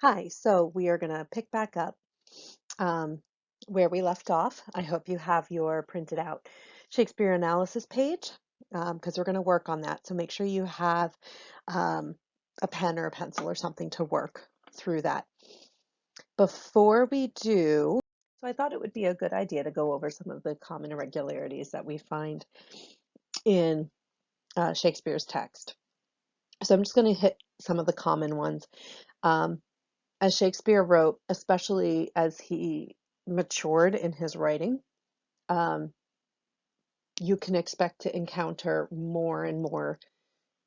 Hi, so we are going to pick back up um, where we left off. I hope you have your printed out Shakespeare analysis page because we're going to work on that. So make sure you have um, a pen or a pencil or something to work through that. Before we do, so I thought it would be a good idea to go over some of the common irregularities that we find in Shakespeare's text. So I'm just going to hit some of the common ones. Um, as Shakespeare wrote, especially as he matured in his writing, um, you can expect to encounter more and more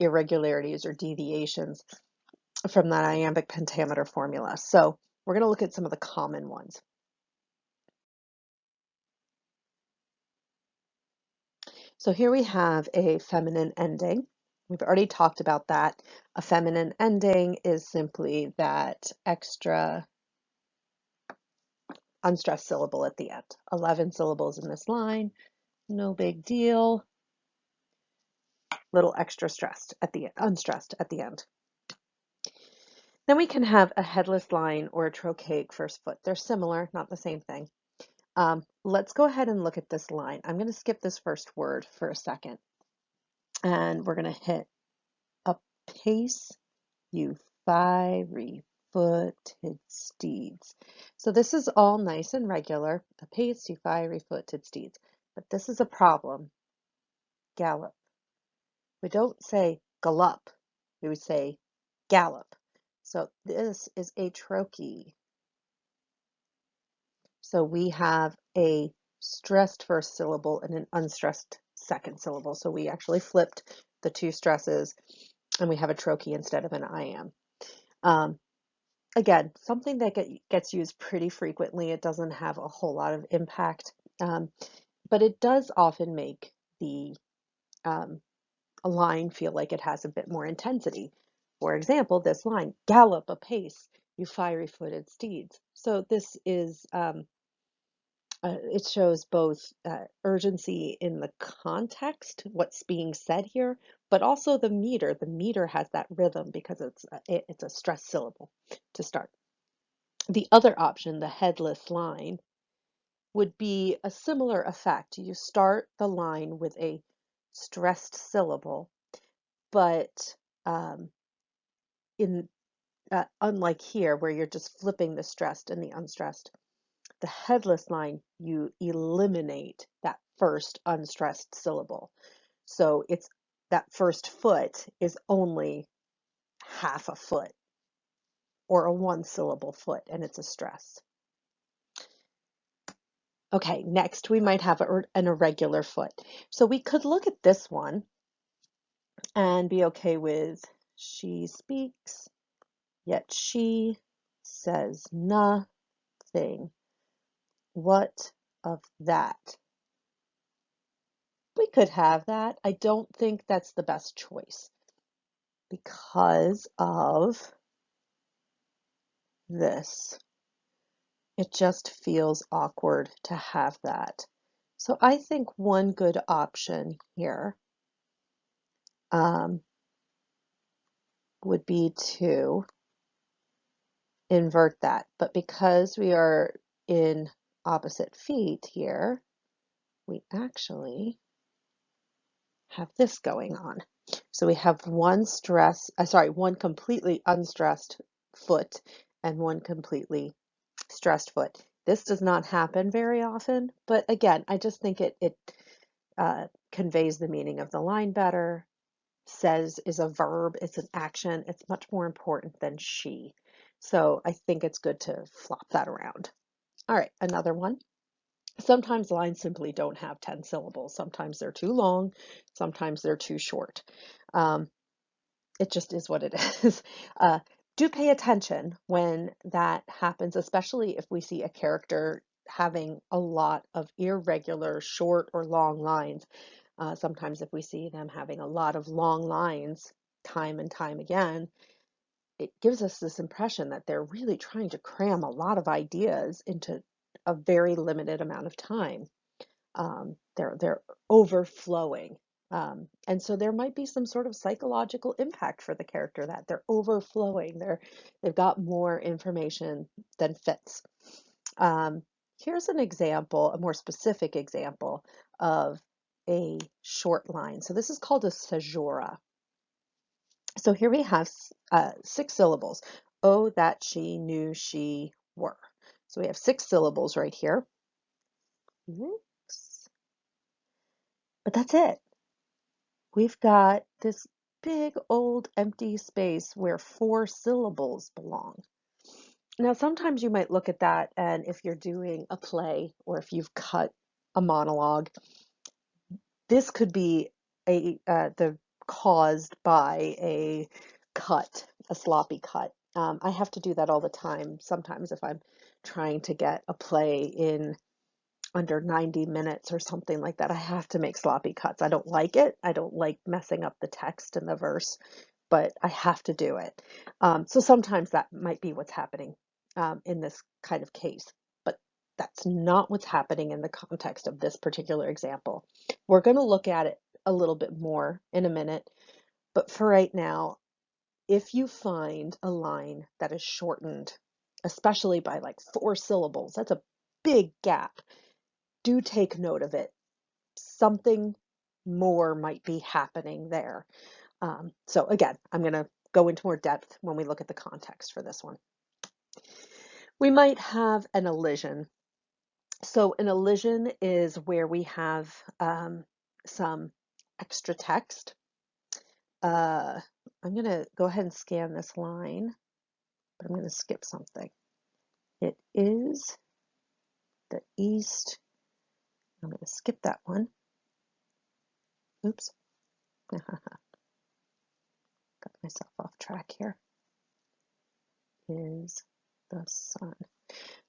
irregularities or deviations from that iambic pentameter formula. So we're going to look at some of the common ones. So here we have a feminine ending. We've already talked about that. A feminine ending is simply that extra unstressed syllable at the end. 11 syllables in this line, no big deal. Little extra stressed at the unstressed at the end. Then we can have a headless line or a trochaic first foot. They're similar, not the same thing. Let's go ahead and look at this line. I'm going to skip this first word for a second, and we're going to hit apace, you fiery-footed steeds. So this is all nice and regular. Apace, you fiery-footed steeds. But this is a problem. Gallop. We don't say gallop. We would say gallop. So this is a trochee. So we have a stressed first syllable and an unstressed second syllable. So we actually flipped the two stresses and we have a trochee instead of an iamb. Again, something that gets used pretty frequently. It doesn't have a whole lot of impact, but it does often make the a line feel like it has a bit more intensity. For example, this line, gallop apace, you fiery-footed steeds. So this is, it shows both urgency in the context, what's being said here, but also the meter. The meter has that rhythm because it's a stressed syllable to start. The other option, the headless line, would be a similar effect. You start the line with a stressed syllable, but in unlike here where you're just flipping the stressed and the unstressed, the headless line, you eliminate that first unstressed syllable. So it's that first foot is only half a foot or a one syllable foot, and it's a stress. Okay, next we might have an irregular foot. So we could look at this one and be okay with she speaks, yet she says nothing. What of that? We could have that. I don't think that's the best choice because of this. It just feels awkward to have that. So I think one good option here would be to invert that. But because we are in opposite feet here, we actually have this going on. So we have one completely unstressed foot and one completely stressed foot. This does not happen very often, but again, I just think it conveys the meaning of the line better. Says is a verb, it's an action, it's much more important than she. So I think it's good to flop that around. All right, another one. Sometimes lines simply don't have 10 syllables. Sometimes they're too long, sometimes they're too short. Um, it just is what it is. Do pay attention when that happens, especially if we see a character having a lot of irregular short or long lines. Sometimes if we see them having a lot of long lines time and time again, it gives us this impression that they're really trying to cram a lot of ideas into a very limited amount of time. They're overflowing. And so there might be some sort of psychological impact for the character that they're overflowing, they've got more information than fits. Um, Here's an example, a more specific example of a short line. So this is called a caesura. So here we have 6 syllables. Oh, that she knew she were. So we have 6 syllables right here. Oops. But that's it. We've got this big old empty space where 4 syllables belong. Now, sometimes you might look at that, and if you're doing a play or if you've cut a monologue, this could be the caused by a cut, a sloppy cut. I have to do that all the time. Sometimes if I'm trying to get a play in under 90 minutes or something like that, I have to make sloppy cuts. I don't like it. I don't like messing up the text and the verse, but I have to do it. So sometimes that might be what's happening in this kind of case, but that's not what's happening in the context of this particular example. We're going to look at it a little bit more in a minute, but for right now, if you find a line that is shortened, especially by like 4 syllables, that's a big gap. Do take note of it. Something more might be happening there. So again, I'm going to go into more depth when we look at the context for this one. We might have an elision. So an elision is where we have some extra text. I'm going to go ahead and scan this line, but I'm going to skip something. It is the east. I'm going to skip that one. Oops. Got myself off track here. Is the sun.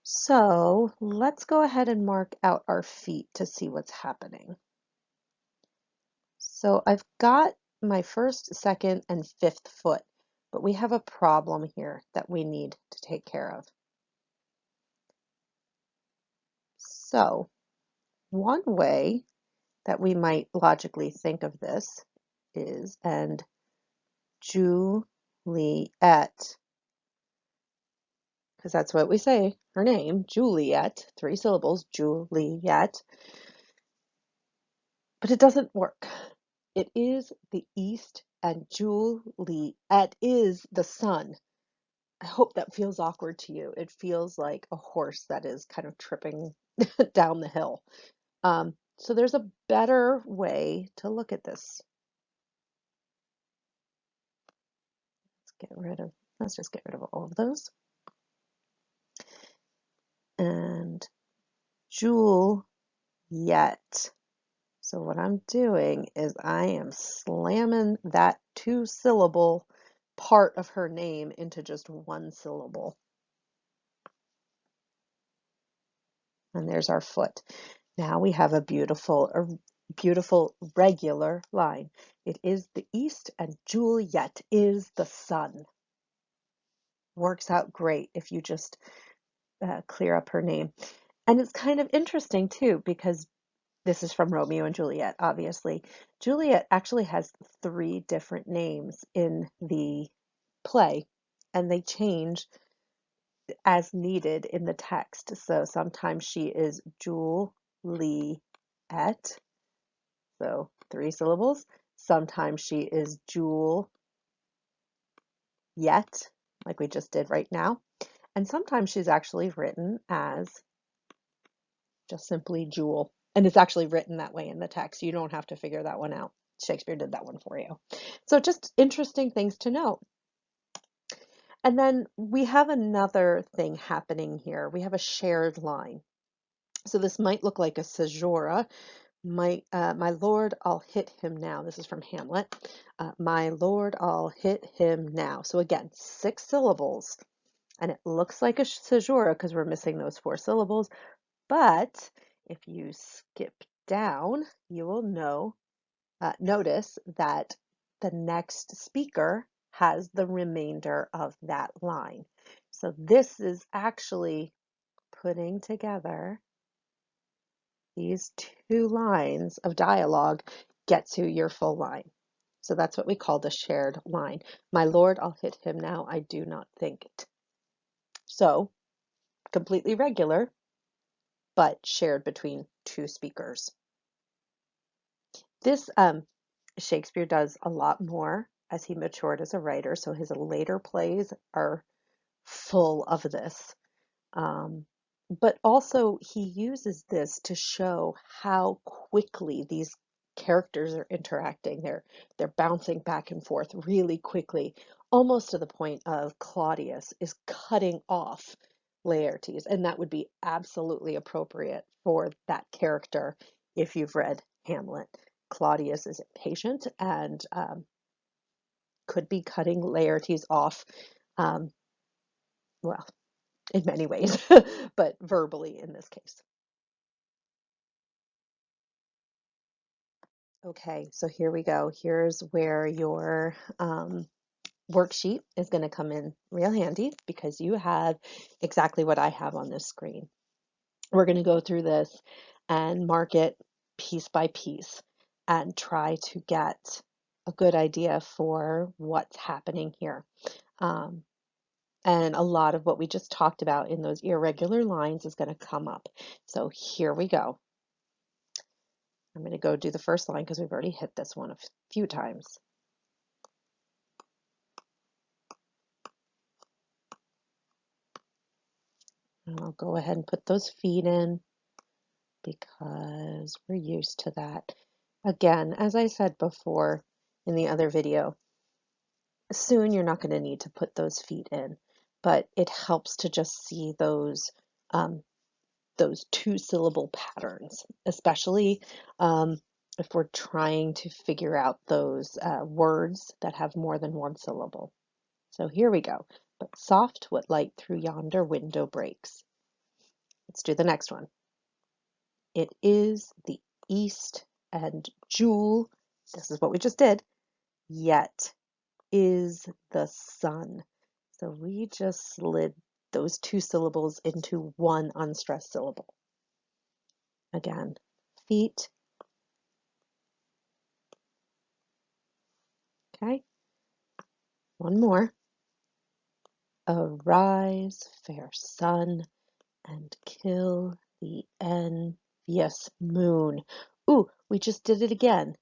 So let's go ahead and mark out our feet to see what's happening. So I've got my first, second, and fifth foot, but we have a problem here that we need to take care of. So one way that we might logically think of this is, and Juliet, because that's what we say, her name, Juliet, 3 syllables, Juliet, but it doesn't work. It is the east and Juliet is the sun. I hope that feels awkward to you. It feels like a horse that is kind of tripping down the hill. So there's a better way to look at this. Let's just get rid of all of those. And Juliet. So what I'm doing is I am slamming that 2-syllable part of her name into just 1 syllable. And there's our foot. Now we have a beautiful regular line. It is the east and Juliet is the sun. Works out great if you just clear up her name. And it's kind of interesting too, because this is from Romeo and Juliet, obviously. Juliet actually has 3 different names in the play, and they change as needed in the text. So sometimes she is Juliet, so 3 syllables. Sometimes she is Juliet, like we just did right now. And sometimes she's actually written as just simply Jewel. And it's actually written that way in the text. You don't have to figure that one out. Shakespeare did that one for you. So just interesting things to note. And then we have another thing happening here. We have a shared line. So this might look like a caesura. My lord, I'll hit him now. This is from Hamlet. My lord, I'll hit him now. So again, 6 syllables. And it looks like a caesura because we're missing those 4 syllables. But if you skip down, you will notice that the next speaker has the remainder of that line. So this is actually putting together these 2 lines of dialogue get to your full line. So that's what we call the shared line. My lord, I'll hit him now, I do not think it. So completely regular, but shared between two speakers. This Shakespeare does a lot more as he matured as a writer, so his later plays are full of this. Um, but also he uses this to show how quickly these characters are interacting. They're bouncing back and forth really quickly, almost to the point of Claudius is cutting off Laertes, and that would be absolutely appropriate for that character if you've read Hamlet. Claudius is impatient and could be cutting Laertes off. Um, well, in many ways, but verbally in this case. Okay, so here we go. Here's where your worksheet is going to come in real handy because you have exactly what I have on this screen. We're going to go through this and mark it piece by piece and try to get a good idea for what's happening here. And a lot of what we just talked about in those irregular lines is going to come up. So here we go. I'm going to go do the first line because we've already hit this one a few times. And I'll go ahead and put those feet in because we're used to that. Again, as I said before in the other video, soon you're not going to need to put those feet in, but it helps to just see those two-syllable patterns, especially if we're trying to figure out those words that have more than one syllable. So here we go. But soft what light through yonder window breaks. Let's do the next one. It is the east and jewel, this is what we just did, yet is the sun. So we just slid those two syllables into one unstressed syllable. Again, feet. Okay, one more. Arise, fair sun, and kill the envious moon. Ooh, we just did it again.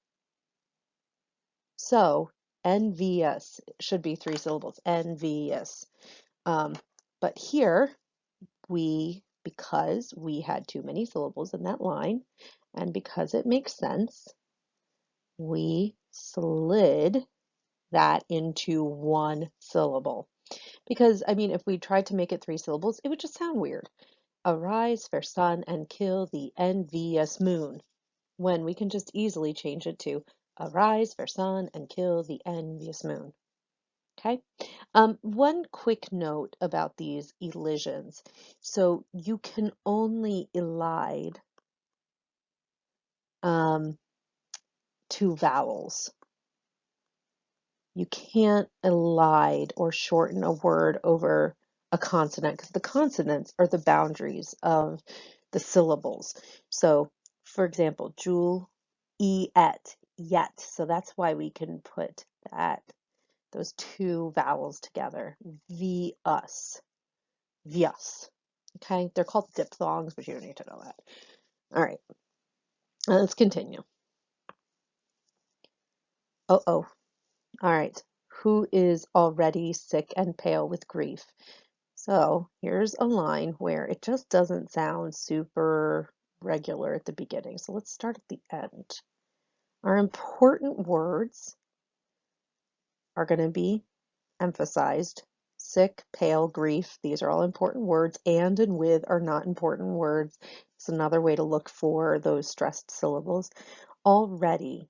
So, envious should be three syllables. Envious. But here, because we had too many syllables in that line, and because it makes sense, we slid that into one syllable. Because, I mean, if we tried to make it three syllables, it would just sound weird. Arise, fair sun, and kill the envious moon. When we can just easily change it to arise, fair sun, and kill the envious moon. Okay. One quick note about these elisions. So you can only elide two vowels. You can't elide or shorten a word over a consonant because the consonants are the boundaries of the syllables. So, for example, jewel, et, yet. So that's why we can put those two vowels together. V, us, vius. Okay, they're called diphthongs, but you don't need to know that. All right, let's continue. Oh, all right. Who is already sick and pale with grief? So here's a line where it just doesn't sound super regular at the beginning. So let's start at the end. Our important words are going to be emphasized. Sick, pale, grief, these are all important words. And with are not important words. It's another way to look for those stressed syllables. Already.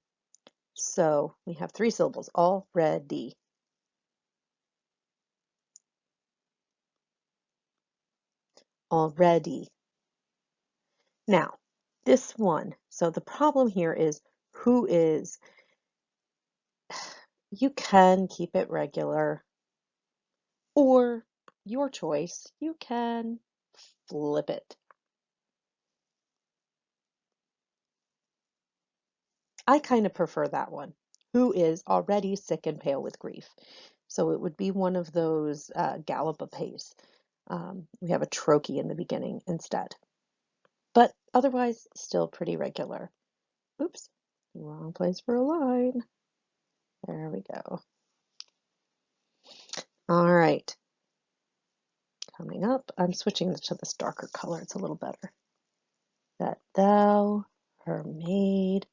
So we have three syllables. Already. Already. Now, this one. So the problem here is who is. You can keep it regular, or your choice, you can flip it. I kind of prefer that one. Who is already sick and pale with grief. So it would be one of those gallop apace. We have a trochee in the beginning instead. But otherwise, still pretty regular. Oops, wrong place for a line. There we go. All right. Coming up, I'm switching to this darker color. It's a little better. That thou, her maid,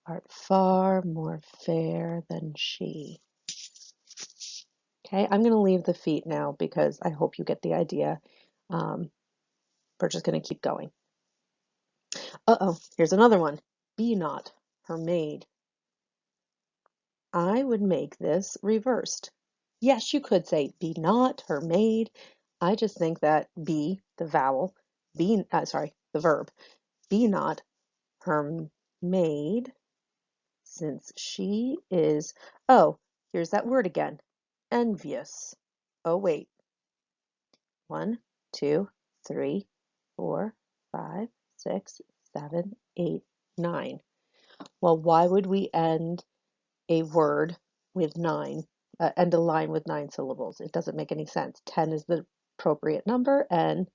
art far more fair than she. Okay, I'm going to leave the feet now because I hope you get the idea. We're just going to keep going. Uh-oh, here's another one. Be not her maid. I would make this reversed. Yes, you could say be not her maid. I just think that be, the vowel, the verb, be not her maid, since she is, oh, here's that word again, envious. Oh, wait. 1, 2, 3, 4, 5, 6, 7, 8, 9. Well, why would we end a word with 9, end a line with 9 syllables? It doesn't make any sense. 10 is the appropriate number, and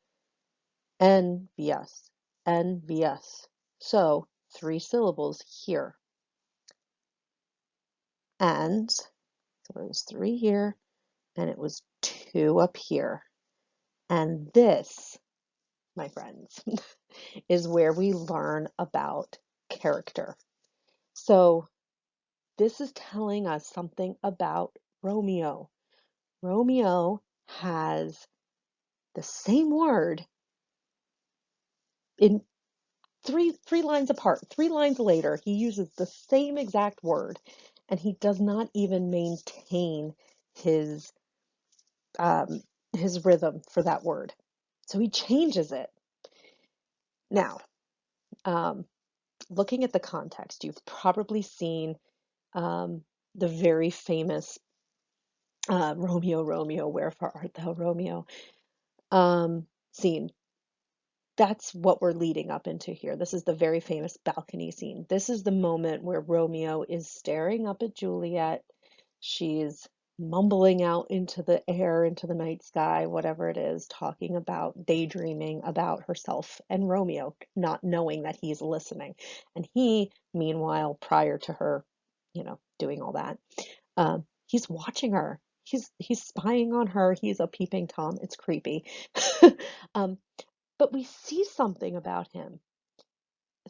envious, envious. So 3 syllables here. And so it was 3 here, and it was 2 up here. And this, my friends, is where we learn about character. So this is telling us something about Romeo. Romeo has the same word in three lines apart. 3 lines later, he uses the same exact word, and he does not even maintain his um, his rhythm for that word. So he changes it. Now, um, looking at the context, you've probably seen the very famous Romeo, Romeo, wherefore art thou, Romeo scene. That's what we're leading up into here. This is the very famous balcony scene. This is the moment where Romeo is staring up at Juliet. She's mumbling out into the air, into the night sky, whatever it is, talking about, daydreaming about herself and Romeo, not knowing that he's listening. And he, meanwhile, prior to her, doing all that, he's watching her. He's spying on her. He's a peeping Tom. It's creepy. um, but we see something about him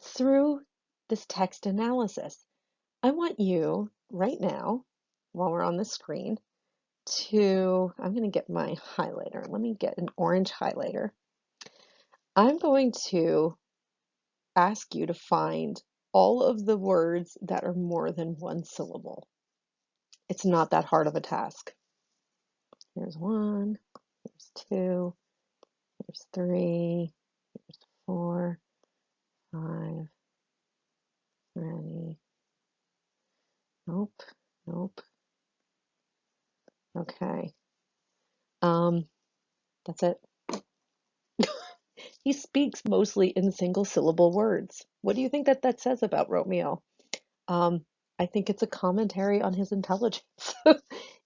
through this text analysis. I want you right now, while we're on the screen, I'm going to get my highlighter. Let me get an orange highlighter. I'm going to ask you to find all of the words that are more than 1 syllable. It's not that hard of a task. Here's 1, here's 2, here's 3, here's 4, 5, 3. Nope, nope. Okay. That's it. He speaks mostly in single syllable words. What do you think that says about Romeo? Um, I think it's a commentary on his intelligence.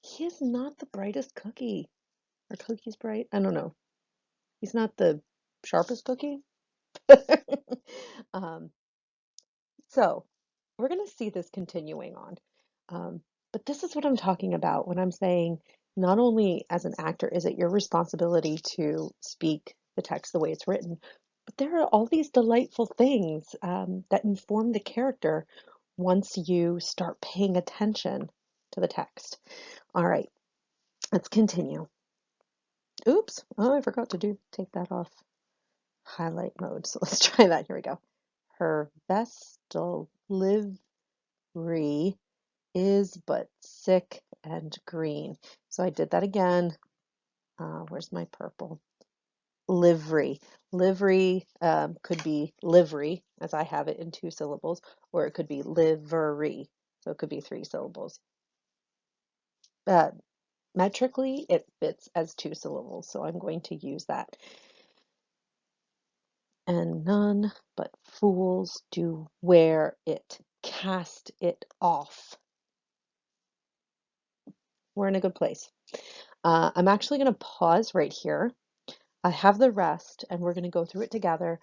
He is not the brightest cookie. Are cookies bright? I don't know. He's not the sharpest cookie. um, so we're going to see this continuing on. But this is what I'm talking about when I'm saying not only as an actor is it your responsibility to speak the text the way it's written, but there are all these delightful things that inform the character once you start paying attention to the text. All right, let's continue. Oops, oh, I forgot to take that off highlight mode. So let's try that. Here we go. Her vestal livery is but sick and green. So I did that again. Where's my purple? Livery. Livery could be livery, as I have it in 2 syllables, or it could be livery. So it could be 3 syllables. Metrically, it fits as 2 syllables, so I'm going to use that. And none but fools do wear it. cast it off. We're in a good place. I'm actually going to pause right here. I have the rest and we're going to go through it together,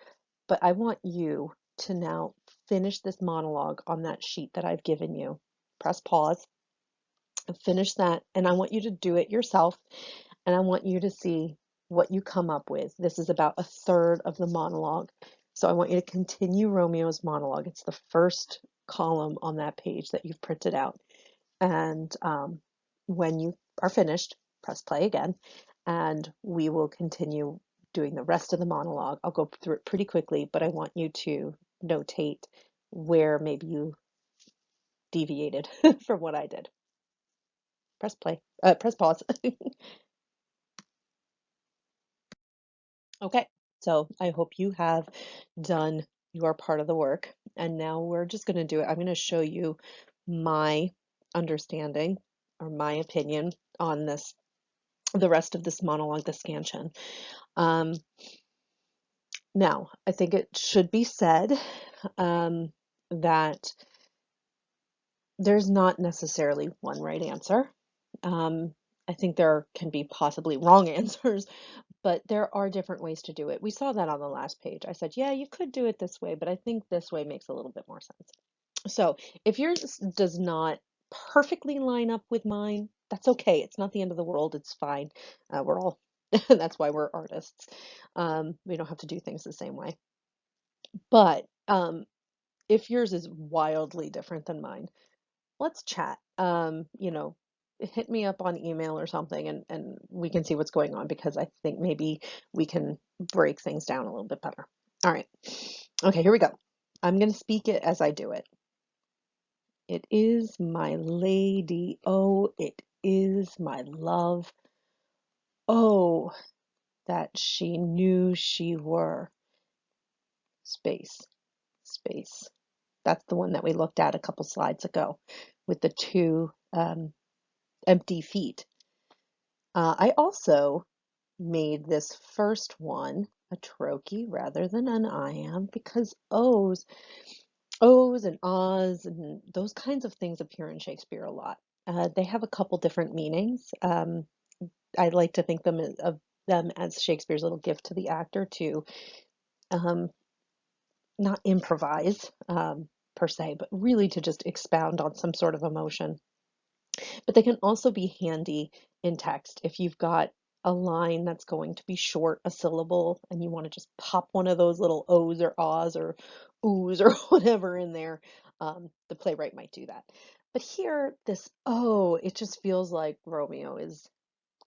but I want you to now finish this monologue on that sheet that I've given you. Press pause and finish that, and I want you to do it yourself, and I want you to see what you come up with. This is about a third of the monologue. So I want you to continue Romeo's monologue. It's the first column on that page that you've printed out. And when you are finished, press play again, and we will continue doing the rest of the monologue. I'll go through it pretty quickly, but I want you to notate where maybe you deviated from what I did. Press play, press pause. Okay, so I hope you have done your part of the work, and now we're just going to do it. I'm going to show you my understanding or my opinion on this, the rest of this monologue, the scansion. Um, Now, I think it should be said that there's not necessarily one right answer. I think there can be possibly wrong answers, but there are different ways to do it. We saw that on the last page. I said, yeah, you could do it this way, but I think this way makes a little bit more sense. So if yours does not perfectly line up with mine, that's okay. It's not the end of the world. It's fine. We're all, that's why we're artists. We don't have to do things the same way. But if yours is wildly different than mine, let's chat. Hit me up on email or something, and we can see what's going on, because I think maybe we can break things down a little bit better. All right. Okay, here we go. I'm going to speak it as I do it. It is my lady. Oh, it is my love. Oh, that she knew she were. Space, space. That's the one that we looked at a couple slides ago with the two empty feet. I also made this first one a trochee rather than an iamb, because O's and ahs and those kinds of things appear in Shakespeare a lot. They have a couple different meanings. I like to think of them as Shakespeare's little gift to the actor to um, not improvise per se, but really to just expound on some sort of emotion. But they can also be handy in text if you've got a line that's going to be short, a syllable, and you want to just pop one of those little O's or ahs or oohs or whatever in there. The playwright might do that. But here, this oh, it just feels like Romeo is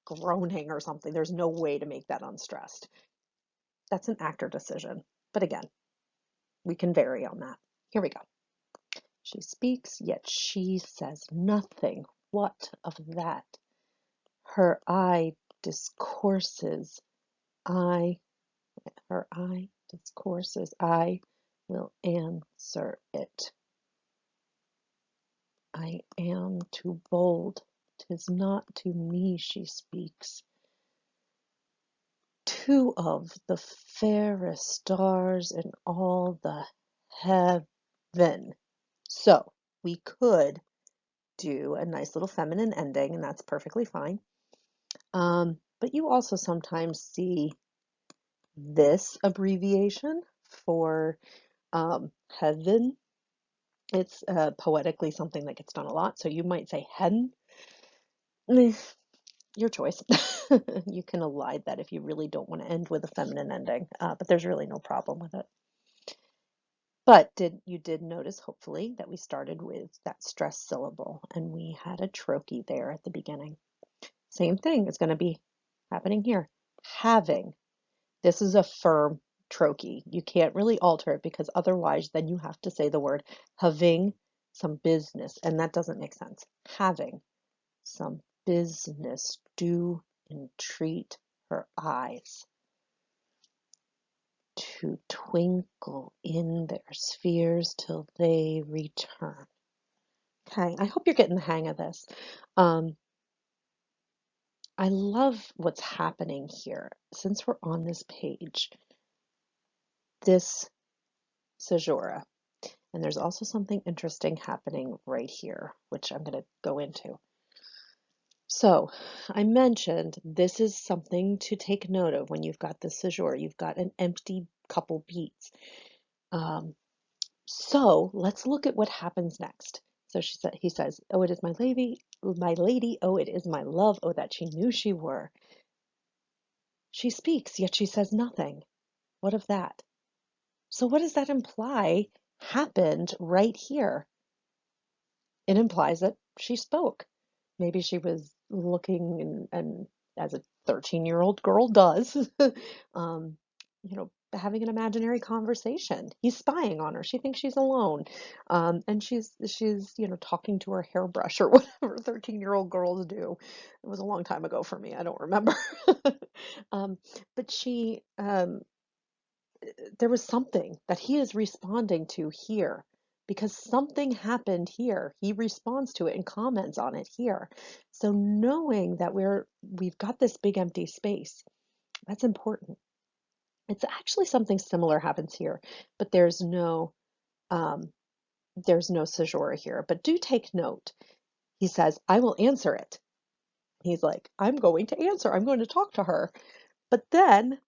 groaning or something. There's no way to make that unstressed. That's an actor decision. But again, we can vary on that. Here we go. She speaks, yet she says nothing. What of that? Her eye discourses. I, her eye discourses. I will answer it. I am too bold. 'Tis not to me she speaks. Two of the fairest stars in all the heaven. So we could do a nice little feminine ending, and that's perfectly fine. But you also sometimes see this abbreviation for heaven. It's poetically something that gets done a lot. So you might say hen. Your choice. You can elide that if you really don't want to end with a feminine ending, but there's really no problem with it. But you did notice, hopefully, that we started with that stressed syllable, and we had a trochee there at the beginning. Same thing is going to be happening here. Having. This is a firm trochee. You can't really alter it, because otherwise then you have to say the word having some business, and that doesn't make sense. Having some business, do entreat her eyes to twinkle in their spheres till they return. Okay, I hope you're getting the hang of this. I love what's happening here. Since we're on this page, this caesura, And there's also something interesting happening right here, which I'm going to go into. So I mentioned this is something to take note of when you've got the caesura. You've got an empty couple beats. So let's look at what happens next. So he says, "Oh, it is my lady, my lady. Oh, it is my love. Oh, that she knew she were. She speaks, yet she says nothing. What of that?" So what does that imply happened right here? It implies that she spoke. Maybe she was looking and as a 13-year-old girl does, um, having an imaginary conversation. He's spying on her. She thinks she's alone. And she's, talking to her hairbrush or whatever 13-year-old girls do. It was a long time ago for me. I don't remember. Um, but there was something that he is responding to here because something happened here. He responds to it and comments on it here. So knowing that we've got this big empty space, that's important. It's actually something similar happens here, but um, there's no caesura here. But do take note. He says, "I will answer it." He's like, "I'm going to answer. I'm going to talk to her." But then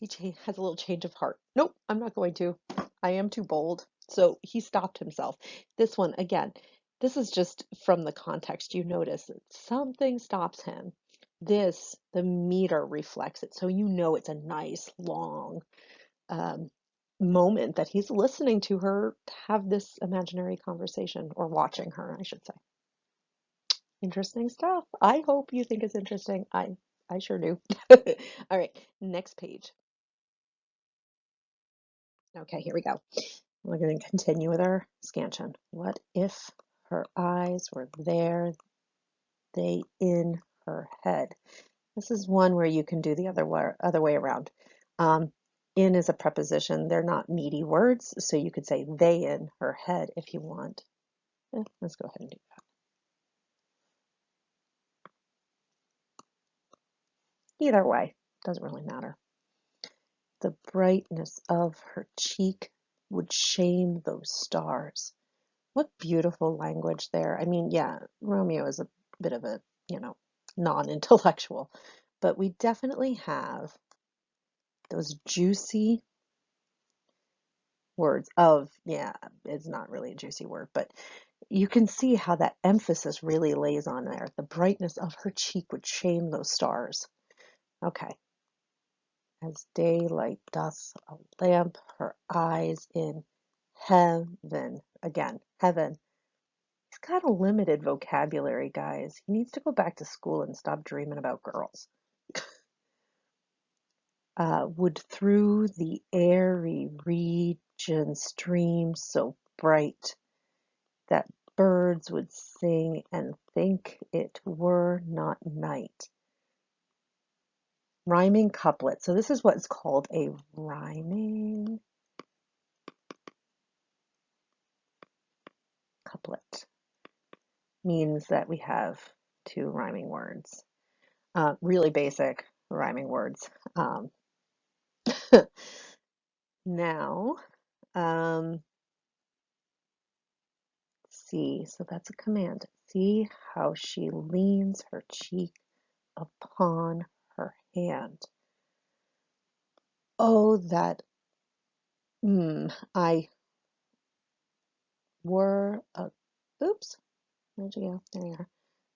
he has a little change of heart. "Nope, I'm not going to. I am too bold." So he stopped himself. This one, again, this is just from the context. You notice that something stops him. The meter reflects it. So you know it's a nice, long um, moment that he's listening to her have this imaginary conversation, or watching her, I should say. Interesting stuff. I hope you think it's interesting. I sure do. All right, next page. Okay, here we go. We're going to continue with our scansion. What if her eyes were there, they in her head? This is one where you can do the other way around. Um, in is a preposition. They're not meaty words, so you could say they in her head if you want. Let's go ahead and do that. Either way, doesn't really matter. The brightness of her cheek would shame those stars. What beautiful language there. I mean, yeah, Romeo is a bit of a, non-intellectual, but we definitely have those juicy words of, yeah, it's not really a juicy word, but you can see how that emphasis really lays on there. The brightness of her cheek would shame those stars. Okay. As daylight doth a lamp her eyes in heaven. Again, heaven. He's got a limited vocabulary, guys. He needs to go back to school and stop dreaming about girls. Would through the airy region stream so bright that birds would sing and think it were not night. Rhyming couplet. So this is what's called a rhyming couplet. Means that we have two rhyming words. Really basic rhyming words. Now, um, see, so that's a command. See how she leans her cheek upon her hand. Oh, that I were a, oops, where'd you go? There you are.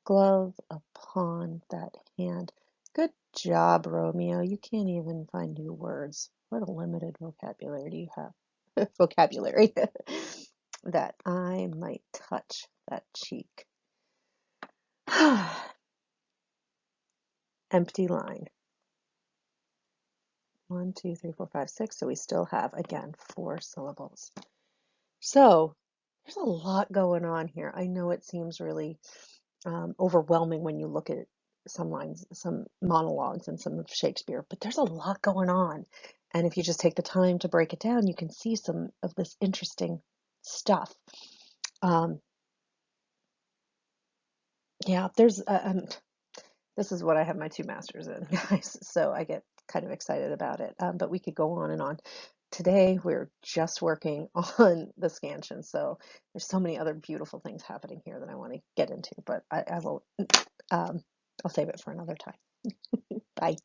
Glove upon that hand. Good job, Romeo. You can't even find new words. What a limited vocabulary do you have? Vocabulary. That I might touch that cheek. Empty line. 1, 2, 3, 4, 5, 6. So we still have, again, 4 syllables. So there's a lot going on here. I know it seems really overwhelming when you look at some lines, some monologues, and some of Shakespeare, but there's a lot going on. And if you just take the time to break it down, you can see some of this interesting stuff. Um, yeah, this is what I have my 2 masters in, guys, so I get kind of excited about it. But we could go on and on. today we're just working on the scansion, so there's so many other beautiful things happening here that I want to get into, but I will I'll save it for another time. Bye.